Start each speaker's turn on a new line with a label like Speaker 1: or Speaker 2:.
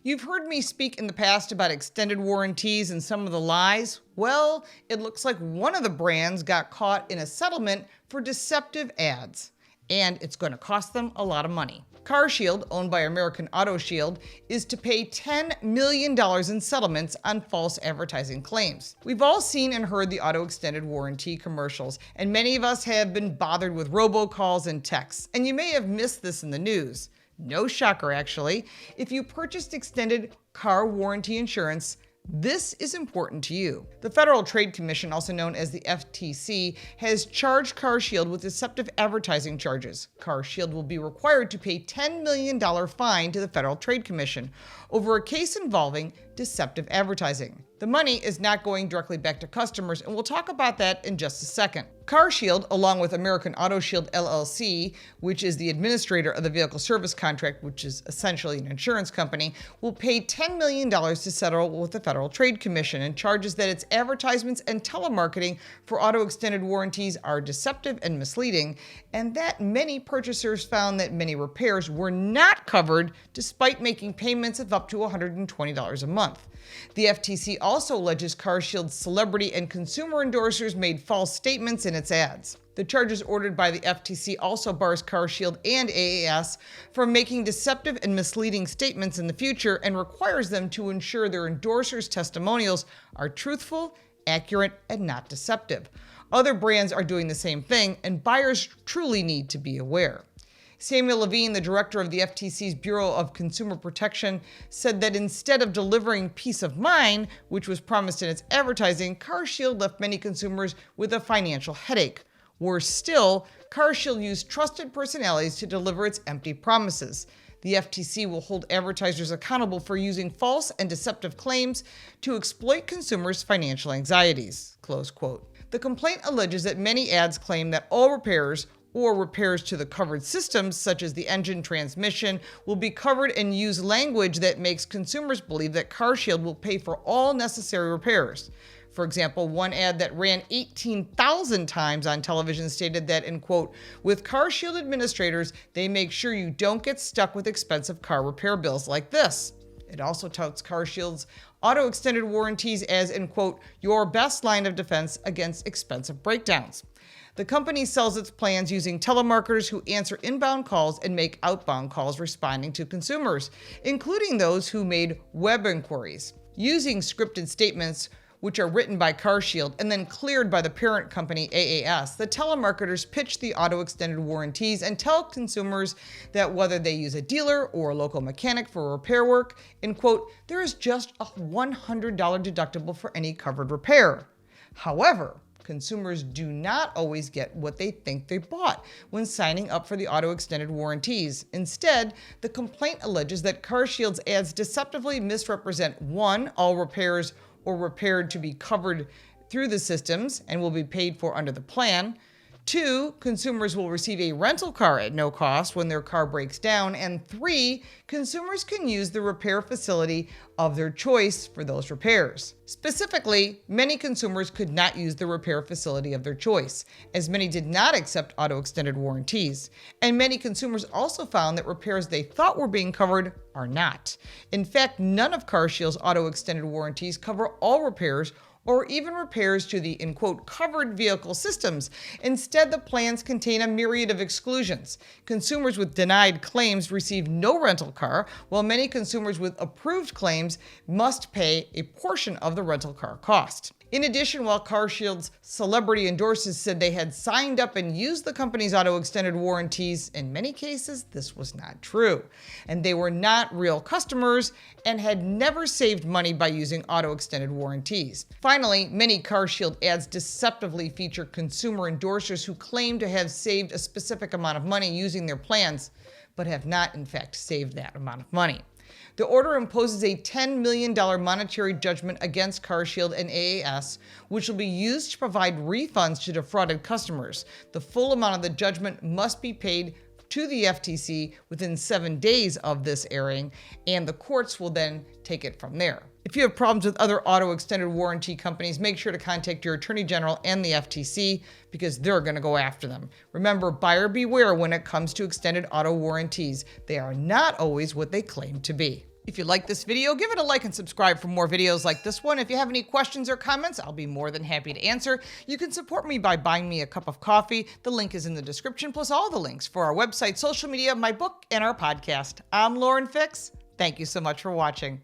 Speaker 1: You've heard me speak in the past about extended warranties and some of the lies. Well, it looks like one of the brands got caught in a settlement for deceptive ads, and it's going to cost them a lot of money. CarShield, owned by American Auto Shield, is to pay $10 million in settlements on false advertising claims. We've all seen and heard the auto extended warranty commercials, and many of us have been bothered with robocalls and texts, and you may have missed this in the news. No shocker, actually. If you purchased extended car warranty insurance, this is important to you. The Federal Trade Commission, also known as the FTC, has charged CarShield with deceptive advertising charges. CarShield will be required to pay $10 million fine to the Federal Trade Commission over a case involving deceptive advertising. The money is not going directly back to customers, and we'll talk about that in just a second. CarShield, along with American Auto Shield LLC, which is the administrator of the vehicle service contract, which is essentially an insurance company, will pay $10 million to settle with the Federal Trade Commission and charges that its advertisements and telemarketing for auto extended warranties are deceptive and misleading, and that many purchasers found that many repairs were not covered despite making payments of up to $120 a month. The FTC also alleges CarShield's celebrity and consumer endorsers made false statements in its ads. The charges ordered by the FTC also bars CarShield and AAS from making deceptive and misleading statements in the future and requires them to ensure their endorsers' testimonials are truthful, accurate, and not deceptive. Other brands are doing the same thing, and buyers truly need to be aware. Samuel Levine, the director of the FTC's Bureau of Consumer Protection, said that instead of delivering peace of mind, which was promised in its advertising, CarShield left many consumers with a financial headache. Worse still, CarShield used trusted personalities to deliver its empty promises. The FTC will hold advertisers accountable for using false and deceptive claims to exploit consumers' financial anxieties. Close quote. The complaint alleges that many ads claim that all repairs or repairs to the covered systems, such as the engine transmission, will be covered and use language that makes consumers believe that CarShield will pay for all necessary repairs. For example, one ad that ran 18,000 times on television stated that, in quote, "With CarShield administrators, they make sure you don't get stuck with expensive car repair bills like this." It also touts CarShield's auto extended warranties as, in quote, "your best line of defense against expensive breakdowns." The company sells its plans using telemarketers who answer inbound calls and make outbound calls responding to consumers, including those who made web inquiries. Using scripted statements, which are written by CarShield and then cleared by the parent company AAS, the telemarketers pitch the auto extended warranties and tell consumers that whether they use a dealer or a local mechanic for repair work, in quote, "there is just a $100 deductible for any covered repair." However, consumers do not always get what they think they bought when signing up for the auto extended warranties. Instead, the complaint alleges that CarShield's ads deceptively misrepresent 1. all repairs or repaired to be covered through the systems and will be paid for under the plan. 2. consumers will receive a rental car at no cost when their car breaks down. And 3. consumers can use the repair facility of their choice for those repairs. Specifically, many consumers could not use the repair facility of their choice, as many did not accept auto extended warranties. And many consumers also found that repairs they thought were being covered are not. In fact, none of CarShield's auto extended warranties cover all repairs or even repairs to the, in quote, covered vehicle systems. Instead, the plans contain a myriad of exclusions. Consumers with denied claims receive no rental car, while many consumers with approved claims must pay a portion of the rental car cost. In addition, while CarShield's celebrity endorsers said they had signed up and used the company's auto extended warranties, in many cases, this was not true. And they were not real customers and had never saved money by using auto extended warranties. Finally, many CarShield ads deceptively feature consumer endorsers who claim to have saved a specific amount of money using their plans, but have not, in fact, saved that amount of money. The order imposes a $10 million monetary judgment against CarShield and AAS, which will be used to provide refunds to defrauded customers. The full amount of the judgment must be paid to the FTC within 7 days of this airing, and the courts will then take it from there. If you have problems with other auto extended warranty companies, make sure to contact your Attorney General and the FTC because they're going to go after them. Remember, buyer beware when it comes to extended auto warranties. They are not always what they claim to be. If you like this video, give it a like and subscribe for more videos like this one. If you have any questions or comments, I'll be more than happy to answer. You can support me by buying me a cup of coffee. The link is in the description, plus all the links for our website, social media, my book, and our podcast. I'm Lauren Fix. Thank you so much for watching.